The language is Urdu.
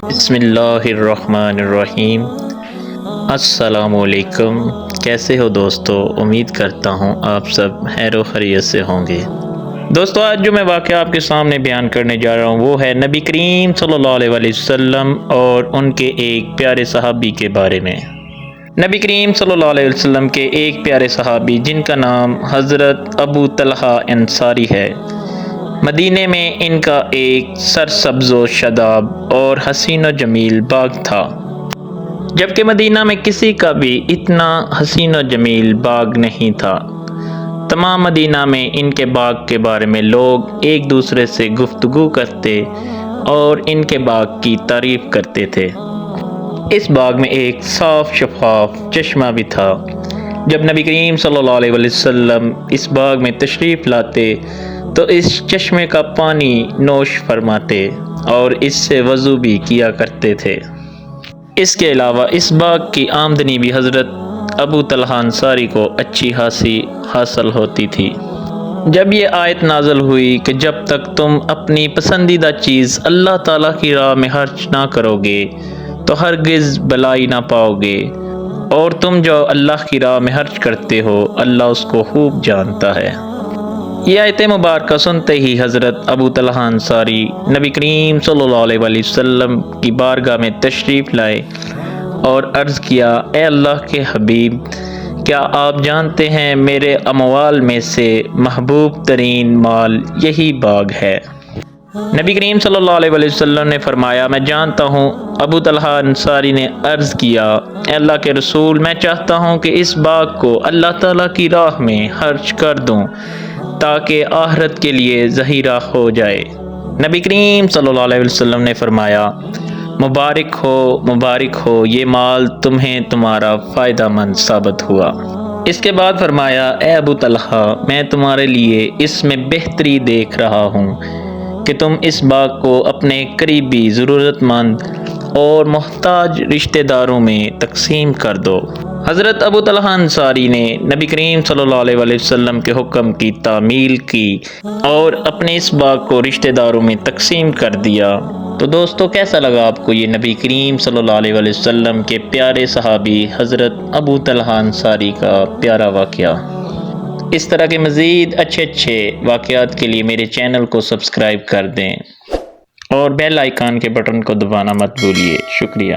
بسم اللہ الرحمن الرحیم۔ السلام علیکم، کیسے ہو دوستو؟ امید کرتا ہوں آپ سب خیر و خیریت سے ہوں گے۔ دوستو، آج جو میں واقعہ آپ کے سامنے بیان کرنے جا رہا ہوں وہ ہے نبی کریم صلی اللہ علیہ وسلم اور ان کے ایک پیارے صحابی کے بارے میں۔ نبی کریم صلی اللہ علیہ وسلم کے ایک پیارے صحابی جن کا نام حضرت ابو طلحہ انصاری ہے، مدینے میں ان کا ایک سرسبز و شاداب اور حسین و جمیل باغ تھا، جبکہ مدینہ میں کسی کا بھی اتنا حسین و جمیل باغ نہیں تھا۔ تمام مدینہ میں ان کے باغ کے بارے میں لوگ ایک دوسرے سے گفتگو کرتے اور ان کے باغ کی تعریف کرتے تھے۔ اس باغ میں ایک صاف شفاف چشمہ بھی تھا۔ جب نبی کریم صلی اللہ علیہ وسلم اس باغ میں تشریف لاتے تو اس چشمے کا پانی نوش فرماتے اور اس سے وضو بھی کیا کرتے تھے۔ اس کے علاوہ اس باغ کی آمدنی بھی حضرت ابو طلحہ انصاری کو اچھی خاصی حاصل ہوتی تھی۔ جب یہ آیت نازل ہوئی کہ جب تک تم اپنی پسندیدہ چیز اللہ تعالیٰ کی راہ میں خرچ نہ کرو گے تو ہرگز بھلائی نہ پاؤ گے، اور تم جو اللہ کی راہ میں خرچ کرتے ہو اللہ اس کو خوب جانتا ہے۔ یہ آیت مبارکہ سنتے ہی حضرت ابو طلحہ انصاری نبی کریم صلی اللہ علیہ وسلم کی بارگاہ میں تشریف لائے اور عرض کیا، اے اللہ کے حبیب، کیا آپ جانتے ہیں میرے اموال میں سے محبوب ترین مال یہی باغ ہے؟ نبی کریم صلی اللہ علیہ وسلم نے فرمایا، میں جانتا ہوں۔ ابو طلحہ انصاری نے عرض کیا، اے اللہ کے رسول، میں چاہتا ہوں کہ اس باغ کو اللہ تعالیٰ کی راہ میں خرچ کر دوں تاکہ آخرت کے لیے ذخیرہ ہو جائے۔ نبی کریم صلی اللہ علیہ وسلم نے فرمایا، مبارک ہو، مبارک ہو، یہ مال تمہیں تمہارا فائدہ مند ثابت ہوا۔ اس کے بعد فرمایا، اے ابو طلحہ، میں تمہارے لیے اس میں بہتری دیکھ رہا ہوں کہ تم اس باغ کو اپنے قریبی، ضرورت مند اور محتاج رشتہ داروں میں تقسیم کر دو۔ حضرت ابو طلحہ انصاری نے نبی کریم صلی اللہ علیہ وسلم کے حکم کی تعمیل کی اور اپنے اس باغ کو رشتہ داروں میں تقسیم کر دیا۔ تو دوستو، کیسا لگا آپ کو یہ نبی کریم صلی اللہ علیہ وسلم کے پیارے صحابی حضرت ابو طلحہ انصاری کا پیارا واقعہ؟ اس طرح کے مزید اچھے واقعات کے لیے میرے چینل کو سبسکرائب کر دیں اور بیل آئیکن کے بٹن کو دبانا مت بھولیے۔ شکریہ۔